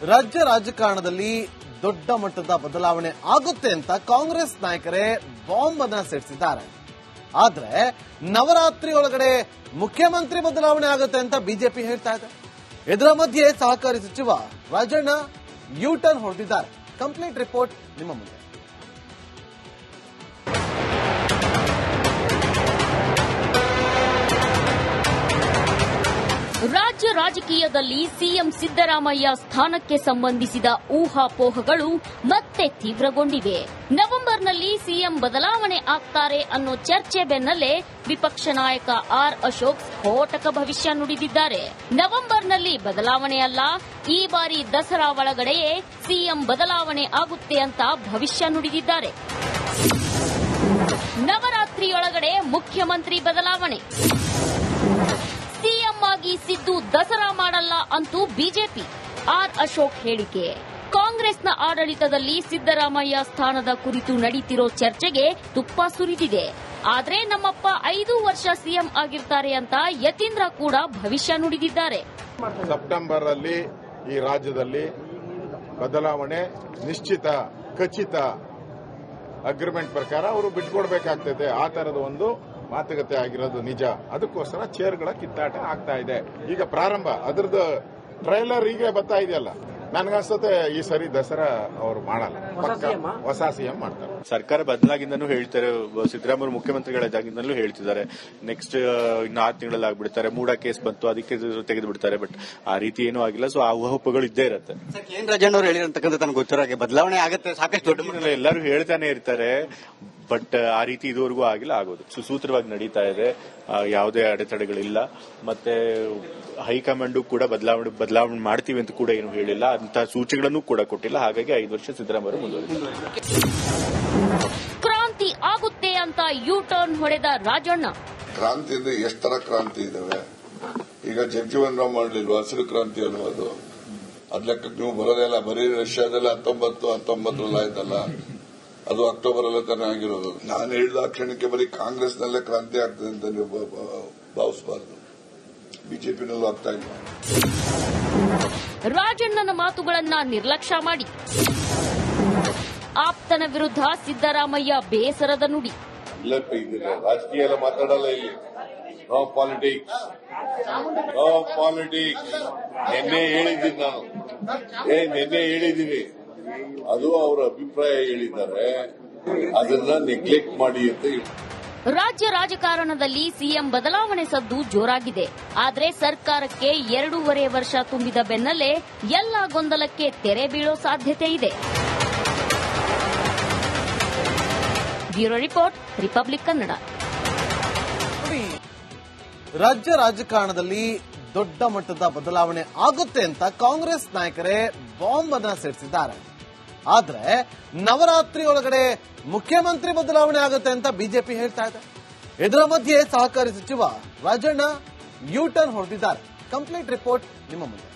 ರಾಜ್ಯ ರಾಜಕಾರಣದಲ್ಲಿ ದೊಡ್ಡ ಮಟ್ಟದ ಬದಲಾವಣೆ ಆಗುತ್ತೆ ಅಂತ ಕಾಂಗ್ರೆಸ್ ನಾಯಕರೇ ಬಾಂಬ್ ಅನ್ನ ಸಿಡಿಸಿದ್ದಾರೆ. ಆದ್ರೆ ನವರಾತ್ರಿ ಒಳಗಡೆ ಮುಖ್ಯಮಂತ್ರಿ ಬದಲಾವಣೆ ಆಗುತ್ತೆ ಅಂತ ಬಿಜೆಪಿ ಹೇಳ್ತಾ ಇದೆ. ಇದರ ಮಧ್ಯೆ ಸಹಕಾರಿ ಸಚಿವ ರಾಜಣ್ಣ ಯು ಟರ್ನ್ ಹೊರಟಿದ್ದಾರೆ. ಕಂಪ್ಲೀಟ್ ರಿಪೋರ್ಟ್ ನಿಮ್ಮ ಮುಂದೆ. ರಾಜ್ಯ ರಾಜಕೀಯದಲ್ಲಿ ಸಿಎಂ ಸಿದ್ದರಾಮಯ್ಯ ಸ್ಥಾನಕ್ಕೆ ಸಂಬಂಧಿಸಿದ ಊಹಾಪೋಹಗಳು ಮತ್ತೆ ತೀವ್ರಗೊಂಡಿವೆ. ನವೆಂಬರ್ನಲ್ಲಿ ಸಿಎಂ ಬದಲಾವಣೆ ಆಗ್ತಾರೆ ಅನ್ನೋ ಚರ್ಚೆ ಬೆನ್ನಲ್ಲೇ ವಿಪಕ್ಷ ನಾಯಕ ಆರ್ ಅಶೋಕ್ ಸ್ಫೋಟಕ ಭವಿಷ್ಯ ನುಡಿದಿದ್ದಾರೆ. ನವೆಂಬರ್ನಲ್ಲಿ ಬದಲಾವಣೆ ಅಲ್ಲ, ಈ ಬಾರಿ ದಸರಾ ಒಳಗಡೆಯೇ ಸಿಎಂ ಬದಲಾವಣೆ ಆಗುತ್ತೆ ಅಂತ ಭವಿಷ್ಯ ನುಡಿದಿದ್ದಾರೆ. ನವರಾತ್ರಿಯೊಳಗಡೆ ಮುಖ್ಯಮಂತ್ರಿ ಬದಲಾವಣೆ, ಸಿಎಂ ಆಗಿ ಸಿದ್ದು ದಸರಾ ಮಾಡಲ್ಲ ಅಂತೂ ಬಿಜೆಪಿ. ಆರ್ ಅಶೋಕ್ ಹೇಳಿಕೆ. ಕಾಂಗ್ರೆಸ್ನ ಆಡಳಿತದಲ್ಲಿ ಸಿದ್ದರಾಮಯ್ಯ ಸ್ಥಾನದ ಕುರಿತು ನಡೀತಿರೋ ಚರ್ಚೆಗೆ ತುಪ್ಪ ಸುರಿದಿದೆ. ಆದ್ರೆ ನಮ್ಮಪ್ಪ 5 ವರ್ಷ ಸಿಎಂ ಆಗಿರ್ತಾರೆ ಅಂತ ಯತೀಂದ್ರ ಕೂಡ ಭವಿಷ್ಯ ನುಡಿದಿದ್ದಾರೆ. ಸೆಪ್ಟೆಂಬರ್ ಅಲ್ಲಿ ಈ ರಾಜ್ಯದಲ್ಲಿ ಬದಲಾವಣೆ ನಿಶ್ಚಿತ, ಖಚಿತ. ಅಗ್ರಿಮೆಂಟ್ ಪ್ರಕಾರ ಅವರು ಬಿಟ್ಕೊಡ್ಬೇಕಾಗ್ತದೆ. ಆ ತರದ ಒಂದು ಮಾತುಕತೆ ಆಗಿರೋದು ನಿಜ. ಅದಕ್ಕೋಸ್ಕರ ಚೇರ್ಗಳ ಕಿತ್ತಾಟ ಆಗ್ತಾ ಇದೆ. ಈಗ ಪ್ರಾರಂಭ, ಅದ್ರದ್ದು ಟ್ರೈಲರ್ ಈಗ ಬರ್ತಾ ಇದೆಯಲ್ಲ. ನನ್ಗನ್ಸುತ್ತೆ ಈ ಸರಿ ದಸರಾ ಅವರು ಮಾಡಲ್ಲ, ಹೊಸ ಸಿಎಂ ಮಾಡ್ತಾರೆ. ಸರ್ಕಾರ ಬದಲಾಗಿಂದನೂ ಹೇಳ್ತಾರೆ, ಸಿದ್ದರಾಮಯ್ಯ ಮುಖ್ಯಮಂತ್ರಿಗಳಾಗಿಂದಲೂ ಹೇಳ್ತಿದ್ದಾರೆ ನೆಕ್ಸ್ಟ್ ಇನ್ನು 6 ತಿಂಗಳಲ್ಲಿ ಆಗ್ಬಿಡ್ತಾರೆ. ಮೂಡ ಕೇಸ್ ಬಂತು, ಅದಕ್ಕೆ ತೆಗೆದು ಬಿಡ್ತಾರೆ. ಬಟ್ ಆ ರೀತಿ ಏನೂ ಆಗಿಲ್ಲ. ಸೊ ಆ ಊಹಾಪೋಹಗಳು ಇದ್ದೇ ಇರುತ್ತೆ. ಕೆ ರಾಜಣ್ಣ ಅವರು ಹೇಳಿರಂತಕ್ಕಂಥ ತನಗೆ ಗೊತ್ತಿರೋ ಹಾಗೆ ಬದಲಾವಣೆ ಆಗುತ್ತೆ, ಸಾಕಷ್ಟು ದೊಡ್ಡ ಎಲ್ಲರೂ ಹೇಳ್ತಾನೆ ಇರ್ತಾರೆ. ಬಟ್ ಆ ರೀತಿ ಇದುವರೆಗೂ ಆಗಿಲ್ಲ. ಆಗೋದು ಸುಸೂತ್ರವಾಗಿ ನಡೀತಾ ಇದೆ, ಯಾವುದೇ ಅಡೆತಡೆಗಳಿಲ್ಲ. ಮತ್ತೆ ಹೈಕಮಾಂಡ್ ಕೂಡ ಬದಲಾವಣೆ ಮಾಡ್ತೀವಿ ಅಂತ ಕೂಡ ಏನು ಹೇಳಿಲ್ಲ, ಅಂತ ಸೂಚನೆಗಳನ್ನು ಕೂಡ ಕೊಟ್ಟಿಲ್ಲ. ಹಾಗಾಗಿ 5 ವರ್ಷ ಸಿದ್ದರಾಮಯ್ಯ ಮುಂದುವರಿದ್ದಾರೆ. ಕ್ರಾಂತಿ ಆಗುತ್ತೆ ಅಂತ ಯು ಟರ್ನ್ ಹೊಡೆದ ರಾಜಣ್ಣ. ಕ್ರಾಂತಿ ಅಂದ್ರೆ ಎಷ್ಟು ತರ ಕ್ರಾಂತಿ ಇದಾವೆ. ಈಗ ಜಗಜೀವನ್ ರಾವ್ ಮಾಡಲಿಲ್ವಾ ಹಸಿರು ಕ್ರಾಂತಿ ಅನ್ನೋದು? ಅದ್ ಲೆಕ್ಕಕ್ಕೆ ನೀವು ಬರೋದಿಲ್ಲ. ಬರೀ ರಷ್ಯಾದಲ್ಲ 1919 ಆಯ್ತಲ್ಲ, ಅದು ಅಕ್ಟೋಬರ್ ಅಲ್ಲೇ ತಾನೇ ಆಗಿರೋದು. ನಾನು ಹೇಳಿದ ಕ್ಷಣಕ್ಕೆ ಬರೀ ಕಾಂಗ್ರೆಸ್ನಲ್ಲೇ ಕ್ರಾಂತಿ ಆಗ್ತದೆ ಅಂತ ನೀವು ಭಾವಿಸಬಾರ್ದು. ಬಿಜೆಪಿನಲ್ಲೂ ಆಗ್ತಾ ಇಲ್ಲ. ರಾಜಣ್ಣನ ಮಾತುಗಳನ್ನ ನಿರ್ಲಕ್ಷ್ಯ ಮಾಡಿ ಆಪ್ತನ ವಿರುದ್ಧ ಸಿದ್ದರಾಮಯ್ಯ ಬೇಸರದ ನುಡಿ. ಇಲ್ಲಪ್ಪ, ಇದ್ರೆ ರಾಜಕೀಯ ಎಲ್ಲ ಮಾತಾಡಲ್ಲ ಇಲ್ಲಿ. No politics, no politics. ನಿನ್ನೆ ಹೇಳಿದ್ದೀನಿ ನಾನು, ನಿನ್ನೆ ಹೇಳಿದ್ದೀನಿ. ಅದು ಅವರ ಅಭಿಪ್ರಾಯ ಹೇಳಿದ್ದಾರೆ, ಅದನ್ನ ನೆಗ್ಲೆಕ್ಟ್ ಮಾಡಿ ಅಂತ ಹೇಳಿ. ರಾಜ್ಯ ರಾಜಕಾರಣದಲ್ಲಿ ಸಿಎಂ ಬದಲಾವಣೆ ಸದ್ದು ಜೋರಾಗಿದೆ. ಆದ್ರೆ ಸರ್ಕಾರಕ್ಕೆ 2.5 ವರ್ಷ ತುಂಬಿದ ಬೆನ್ನಲ್ಲೇ ಎಲ್ಲ ಗೊಂದಲಕ್ಕೆ ತೆರೆ ಬೀಳೋ ಸಾಧ್ಯತೆ ಇದೆ. Bureau report, republic Kannada. ರಾಜ್ಯ ರಾಜಕಾರಣದಲ್ಲಿ ದೊಡ್ಡ ಮಟ್ಟದ ಬದಲಾವಣೆ ಆಗುತ್ತೆ ಅಂತ ಕಾಂಗ್ರೆಸ್ ನಾಯಕರೇ ಬಾಂಬ್ ಅನ್ನ ಸಿಡಿಸಿದ್ದಾರೆ. ಆದ್ರೆ ನವರಾತ್ರಿ ಒಳಗಡೆ ಮುಖ್ಯಮಂತ್ರಿ ಬದಲಾವಣೆ ಆಗುತ್ತೆ ಅಂತ ಬಿಜೆಪಿ ಹೇಳ್ತಾ ಇದೆ. ಇದರ ಮಧ್ಯೆ ಸಹಕಾರಿ ಸಚಿವ ರಾಜಣ್ಣ ಯು ಟರ್ನ್ ಹೊರಟಿದ್ದಾರೆ. ಕಂಪ್ಲೀಟ್ ರಿಪೋರ್ಟ್ ನಿಮ್ಮ ಮುಂದೆ.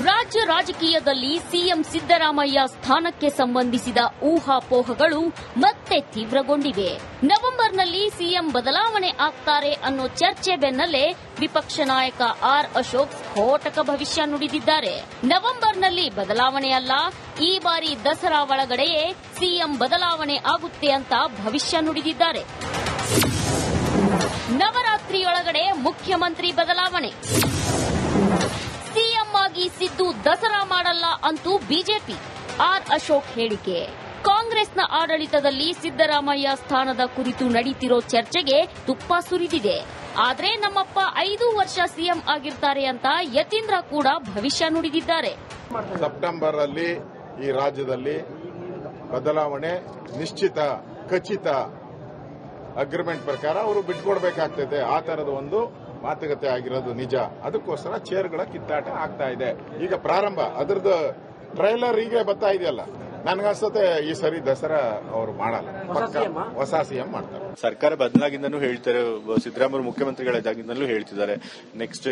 ರಾಜ್ಯ ರಾಜಕೀಯದಲ್ಲಿ ಸಿಎಂ ಸಿದ್ದರಾಮಯ್ಯ ಸ್ಥಾನಕ್ಕೆ ಸಂಬಂಧಿಸಿದ ಊಹಾಪೋಹಗಳು ಮತ್ತೆ ತೀವ್ರಗೊಂಡಿವೆ. ನವೆಂಬರ್ನಲ್ಲಿ ಸಿಎಂ ಬದಲಾವಣೆ ಆಗ್ತಾರೆ ಅನ್ನೋ ಚರ್ಚೆ ಬೆನ್ನಲ್ಲೇ ವಿಪಕ್ಷ ನಾಯಕ ಆರ್ ಅಶೋಕ್ ಸ್ಫೋಟಕ ಭವಿಷ್ಯ ನುಡಿದಿದ್ದಾರೆ. ನವೆಂಬರ್ನಲ್ಲಿ ಬದಲಾವಣೆ ಅಲ್ಲ, ಈ ಬಾರಿ ದಸರಾ ಒಳಗಡೆಯೇ ಸಿಎಂ ಬದಲಾವಣೆ ಆಗುತ್ತೆ ಅಂತ ಭವಿಷ್ಯ ನುಡಿದಿದ್ದಾರೆ. ನವರಾತ್ರಿಯೊಳಗಡೆ ಮುಖ್ಯಮಂತ್ರಿ ಬದಲಾವಣೆ, ಸಿಎಂ ಆಗಿ ಸಿದ್ದು ದಸರಾ ಮಾಡಲ್ಲ ಅಂತೂ ಬಿಜೆಪಿ. ಆರ್ ಅಶೋಕ್ ಹೇಳಿಕೆ. ಕಾಂಗ್ರೆಸ್ನ ಆಡಳಿತದಲ್ಲಿ ಸಿದ್ದರಾಮಯ್ಯ ಸ್ಥಾನದ ಕುರಿತು ನಡೀತಿರೋ ಚರ್ಚೆಗೆ ತುಪ್ಪ ಸುರಿದಿದೆ. ಆದ್ರೆ ನಮ್ಮಪ್ಪ 5 ವರ್ಷ ಸಿಎಂ ಆಗಿರ್ತಾರೆ ಅಂತ ಯತೀಂದ್ರ ಕೂಡ ಭವಿಷ್ಯ ನುಡಿದಿದ್ದಾರೆ. ಸೆಪ್ಟೆಂಬರ್ ಅಲ್ಲಿ ಈ ರಾಜ್ಯದಲ್ಲಿ ಬದಲಾವಣೆ ನಿಶ್ಚಿತ, ಖಚಿತ. ಅಗ್ರಿಮೆಂಟ್ ಪ್ರಕಾರ ಅವರು ಬಿಟ್ಕೊಡ್ಬೇಕಾಗ್ತದೆ. ಆ ತರದ ಒಂದು ಮಾತುಕತೆ ಆಗಿರೋದು ನಿಜ. ಅದಕ್ಕೋಸ್ಕರ ಚೇರ್ಗಳ ಕಿತ್ತಾಟ ಆಗ್ತಾ ಇದೆ. ಈಗ ಪ್ರಾರಂಭ, ಅದ್ರದ್ದು ಟ್ರೈಲರ್ ಈಗ ಬರ್ತಾ ಇದೆಯಲ್ಲ. ನನ್ಗನ್ಸುತ್ತೆ ಈ ಸರಿ ದಸರಾ ಅವರು ಮಾಡಲ್ಲ, ಹೊಸ ಸಿಎಂ ಮಾಡ್ತಾರೆ. ಸರ್ಕಾರ ಬದಲಾಗಿಂದನೂ ಹೇಳ್ತಾರೆ, ಸಿದ್ದರಾಮಯ್ಯ ಮುಖ್ಯಮಂತ್ರಿಗಳಾಗಿಂದಲೂ ಹೇಳ್ತಿದ್ದಾರೆ ನೆಕ್ಸ್ಟ್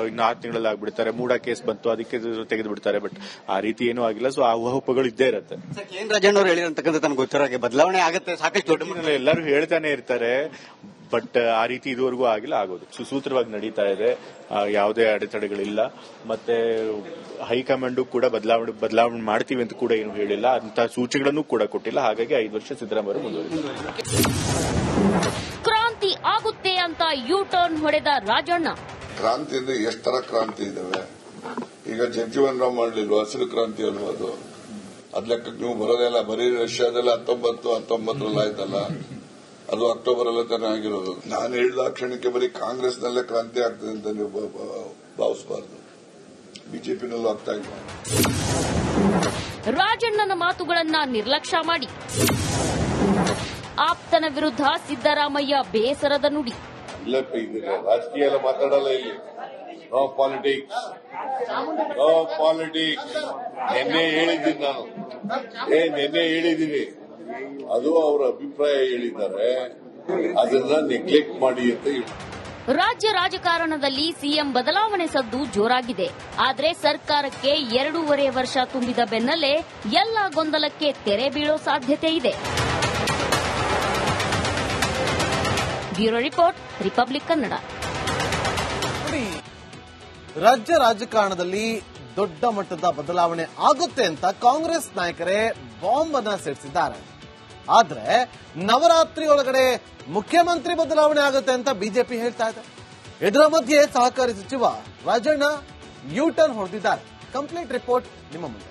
ಇನ್ನು 6 ತಿಂಗಳಲ್ಲಿ ಆಗ್ಬಿಡ್ತಾರೆ. ಮೂಡ ಕೇಸ್ ಬಂತು, ಅದಕ್ಕೆ ತೆಗೆದು ಬಿಡ್ತಾರೆ. ಬಟ್ ಆ ರೀತಿ ಏನೂ ಆಗಿಲ್ಲ. ಸೊ ಆ ಊಹಾಪೋಹಗಳು ಇದ್ದೇ ಇರುತ್ತೆ. ಕೆ ರಾಜಣ್ಣ ಅವರು ಹೇಳಿರಂತಕ್ಕಂಥ ತನಗೆ ಗೊತ್ತಿರೋ ಹಾಗೆ ಬದಲಾವಣೆ ಆಗುತ್ತೆ, ಸಾಕಷ್ಟು ದೊಡ್ಡ ಎಲ್ಲರೂ ಹೇಳ್ತಾನೆ ಇರ್ತಾರೆ. ಬಟ್ ಆ ರೀತಿ ಇದುವರೆಗೂ ಆಗಿಲ್ಲ, ಆಗೋದು ಸುಸೂತ್ರವಾಗಿ ನಡೀತಾ ಇದೆ. ಯಾವುದೇ ಅಡೆತಡೆಗಳಿಲ್ಲ. ಮತ್ತೆ ಹೈಕಮಾಂಡ್ ಕೂಡ ಬದಲಾವಣೆ ಮಾಡ್ತೀವಿ ಅಂತ ಕೂಡ ಏನು ಹೇಳಿಲ್ಲ, ಅಂತ ಸೂಚನೆಗಳನ್ನು ಕೂಡ ಕೊಟ್ಟಿಲ್ಲ. ಹಾಗಾಗಿ 5 ವರ್ಷ ಸಿದ್ದರಾಮಯ್ಯ ಮುಂದುವರಿದರು. ಕ್ರಾಂತಿ ಆಗುತ್ತೆ ಅಂತ ಯೂ ಟರ್ನ್ ಹೊಡೆದ ರಾಜಣ್ಣ. ಕ್ರಾಂತಿಯಿಂದ ಎಷ್ಟು ತರ ಕ್ರಾಂತಿ ಇದಾವೆ. ಈಗ ಜಗಜೀವನ್ ರಾಮ್ ಮಾಡಲಿಲ್ವಾ ಹಸಿರು ಕ್ರಾಂತಿ ಅಲ್ವಾ ಅದು? ಅದ್ ಲೆಕ್ಕಕ್ಕೆ ನೀವು ಬರೋದೆಲ್ಲ ಬರೀ ರಷ್ಯಾದೆಲ್ಲ 19 ಆಯ್ತಲ್ಲ, ಅದು ಅಕ್ಟೋಬರ್ ಅಲ್ಲೇ ತಾನೇ ಆಗಿರೋದು. ನಾನು ಹೇಳಿದ ಕ್ಷಣಕ್ಕೆ ಬರೀ ಕಾಂಗ್ರೆಸ್ನಲ್ಲೇ ಕ್ರಾಂತಿ ಆಗ್ತದೆ ಅಂತ ನೀವು ಭಾವಿಸಬಾರ್ದು. ಬಿಜೆಪಿನಲ್ಲೂ ಆಗ್ತಾ ಇಲ್ಲ. ರಾಜಣ್ಣನ ಮಾತುಗಳನ್ನ ನಿರ್ಲಕ್ಷ್ಯ ಮಾಡಿ ಆಪ್ತನ ವಿರುದ್ಧ ಸಿದ್ದರಾಮಯ್ಯ ಬೇಸರದ ನುಡಿ. ಇಲ್ಲಪ್ಪ, ಇದೀಗ ರಾಜಕೀಯ ಎಲ್ಲ ಮಾತಾಡಲ್ಲ ಇಲ್ಲಿ. No politics, no politics. ನಿನ್ನೆ ಹೇಳಿದ್ದೀನಿ ನಾನು, ನಿನ್ನೆ ಹೇಳಿದ್ದೀನಿ. ಅದು ಅವರ ಅಭಿಪ್ರಾಯ ಹೇಳಿದ್ದಾರೆ, ಅದನ್ನ ನೆಗ್ಲೆಕ್ಟ್ ಮಾಡಿ ಅಂತ ಹೇಳಿ. ರಾಜ್ಯ ರಾಜಕಾರಣದಲ್ಲಿ ಸಿಎಂ ಬದಲಾವಣೆ ಸದ್ದು ಜೋರಾಗಿದೆ. ಆದರೆ ಸರ್ಕಾರಕ್ಕೆ 2.5 ವರ್ಷ ತುಂಬಿದ ಬೆನ್ನಲ್ಲೇ ಎಲ್ಲ ಗೊಂದಲಕ್ಕೆ ತೆರೆ ಬೀಳೋ ಸಾಧ್ಯತೆ ಇದೆ. Bureau report, republic Kannada. ರಾಜ್ಯ ರಾಜಕಾರಣದಲ್ಲಿ ದೊಡ್ಡ ಮಟ್ಟದ ಬದಲಾವಣೆ ಆಗುತ್ತೆ ಅಂತ ಕಾಂಗ್ರೆಸ್ ನಾಯಕರೇ ಬಾಂಬ್ ಅನ್ನ ಸಿಡಿಸಿದ್ದಾರೆ. ಆದ್ರೆ ನವರಾತ್ರಿ ಒಳಗಡೆ ಮುಖ್ಯಮಂತ್ರಿ ಬದಲಾವಣೆ ಆಗುತ್ತೆ ಅಂತ ಬಿಜೆಪಿ ಹೇಳ್ತಾ ಇದೆ. ಇದರ ಮಧ್ಯೆ ಸಹಕಾರಿ ಸಚಿವ ರಾಜಣ್ಣ ಯೂ ಟರ್ನ್ ಹೊಡೆದಿದ್ದಾರೆ. ಕಂಪ್ಲೀಟ್ ರಿಪೋರ್ಟ್ ನಿಮ್ಮ ಮುಂದೆ.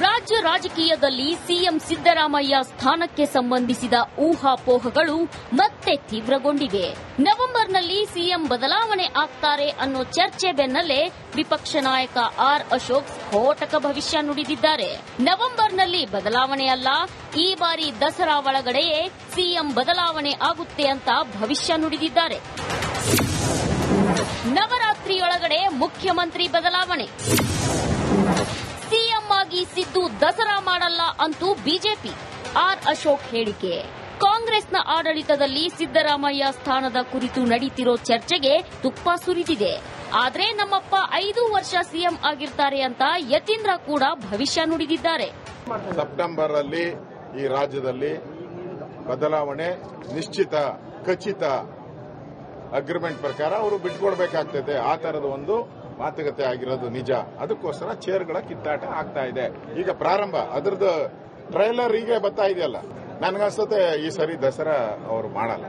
ರಾಜ್ಯ ರಾಜಕೀಯದಲ್ಲಿ ಸಿಎಂ ಸಿದ್ದರಾಮಯ್ಯ ಸ್ಥಾನಕ್ಕೆ ಸಂಬಂಧಿಸಿದ ಊಹಾಪೋಹಗಳು ಮತ್ತೆ ತೀವ್ರಗೊಂಡಿವೆ. ನವೆಂಬರ್ನಲ್ಲಿ ಸಿಎಂ ಬದಲಾವಣೆ ಆಗ್ತಾರೆ ಅನ್ನೋ ಚರ್ಚೆ ಬೆನ್ನಲ್ಲೇ ವಿಪಕ್ಷ ನಾಯಕ ಆರ್ ಅಶೋಕ್ ಸ್ಫೋಟಕ ಭವಿಷ್ಯ ನುಡಿದಿದ್ದಾರೆ. ನವೆಂಬರ್ನಲ್ಲಿ ಬದಲಾವಣೆ ಅಲ್ಲ, ಈ ಬಾರಿ ದಸರಾ ಒಳಗಡೆಯೇ ಸಿಎಂ ಬದಲಾವಣೆ ಆಗುತ್ತೆ ಅಂತ ಭವಿಷ್ಯ ನುಡಿದಿದ್ದಾರೆ. ನವರಾತ್ರಿಯೊಳಗಡೆ ಮುಖ್ಯಮಂತ್ರಿ ಬದಲಾವಣೆ. ಸಿಎಂ ಆಗಿ ಸಿದ್ದು ದಸರಾ ಮಾಡಲ್ಲ ಅಂತೂ ಬಿಜೆಪಿ. ಆರ್ ಅಶೋಕ್ ಹೇಳಿಕೆ. ಕಾಂಗ್ರೆಸ್ನ ಆಡಳಿತದಲ್ಲಿ ಸಿದ್ದರಾಮಯ್ಯ ಸ್ಥಾನದ ಕುರಿತು ನಡೀತಿರೋ ಚರ್ಚೆಗೆ ತುಪ್ಪ ಸುರಿದಿದೆ. ಆದ್ರೆ ನಮ್ಮಪ್ಪ 5 ವರ್ಷ ಸಿಎಂ ಆಗಿರ್ತಾರೆ ಅಂತ ಯತೀಂದ್ರ ಕೂಡ ಭವಿಷ್ಯ ನುಡಿದಿದ್ದಾರೆ. ಸೆಪ್ಟೆಂಬರ್ ಅಲ್ಲಿ ಈ ರಾಜ್ಯದಲ್ಲಿ ಬದಲಾವಣೆ ನಿಶ್ಚಿತ, ಖಚಿತ. ಅಗ್ರಿಮೆಂಟ್ ಪ್ರಕಾರ ಅವರು ಬಿಟ್ಕೊಡ್ಬೇಕಾಗ್ತದೆ. ಆ ತರದ ಒಂದು ಮಾತುಕತೆ ಆಗಿರೋದು ನಿಜ. ಅದಕ್ಕೋಸ್ಕರ ಚೇರ್ಗಳ ಕಿತ್ತಾಟ ಆಗ್ತಾ ಇದೆ. ಈಗ ಪ್ರಾರಂಭ, ಅದರದ್ದು ಟ್ರೈಲರ್ ಈಗ ಬರ್ತಾ ಇದೆಯಲ್ಲ. ನನಗನ್ಸುತ್ತೆ ಈ ಸರಿ ದಸರಾ ಅವರು ಮಾಡಲ್ಲ,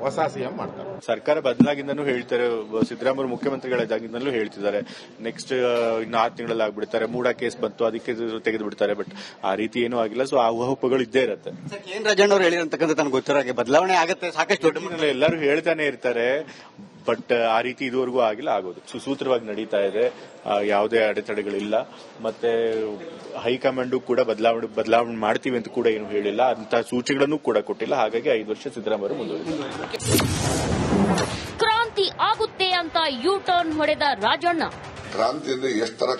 ಹೊಸ ಸಿಎಂ ಮಾಡ್ತಾರೆ. ಸರ್ಕಾರ ಬದಲಾಗಿಂದನೂ ಹೇಳ್ತಾರೆ, ಸಿದ್ದರಾಮಯ್ಯ ಮುಖ್ಯಮಂತ್ರಿಗಳಾಗಿಂದಲೂ ಹೇಳ್ತಿದ್ದಾರೆ ನೆಕ್ಸ್ಟ್ ಇನ್ನು 6 ತಿಂಗಳಲ್ಲಿ ಆಗ್ಬಿಡ್ತಾರೆ. ಮೂಡ ಕೇಸ್ ಬಂತು, ಅದಕ್ಕೆ ತೆಗೆದು ಬಿಡ್ತಾರೆ. ಬಟ್ ಆ ರೀತಿ ಏನೂ ಆಗಿಲ್ಲ. ಸೊ ಆ ಊಹಾಪೋಹಗಳು ಇದ್ದೇ ಇರುತ್ತೆ. ಕೆ ರಾಜಣ್ಣ ಅವರು ಹೇಳಿರ್ತಕ್ಕಂಥ ನನಗೆ ಗೊತ್ತಿರೋ ಹಾಗೆ ಬದಲಾವಣೆ ಆಗುತ್ತೆ, ಸಾಕಷ್ಟು ದೊಡ್ಡ ಎಲ್ಲರೂ ಹೇಳ್ತಾನೆ ಇರ್ತಾರೆ. ಬಟ್ ಆ ರೀತಿ ಇದುವರೆಗೂ ಆಗಿಲ್ಲ, ಆಗೋದು ಸುಸೂತ್ರವಾಗಿ ನಡೀತಾ ಇದೆ. ಯಾವುದೇ ಅಡೆತಡೆಗಳಿಲ್ಲ. ಮತ್ತೆ ಹೈಕಮಾಂಡ್ ಕೂಡ ಬದಲಾವಣೆ ಮಾಡ್ತೀವಿ ಅಂತ ಕೂಡ ಏನು ಹೇಳಿಲ್ಲ, ಅಂತ ಸೂಚನೆಗಳನ್ನು ಕೂಡ ಕೊಟ್ಟಿಲ್ಲ. ಹಾಗಾಗಿ 5 ವರ್ಷ ಸಿದ್ದರಾಮಯ್ಯ ಮುಂದುವರಿದರು. ಕ್ರಾಂತಿ ಆಗುತ್ತೆ ಅಂತ ಯೂ ಟರ್ನ್ ಹೊಡೆದ ರಾಜಣ್ಣ. ಕ್ರಾಂತಿಯಿಂದ ಎಷ್ಟು ತರ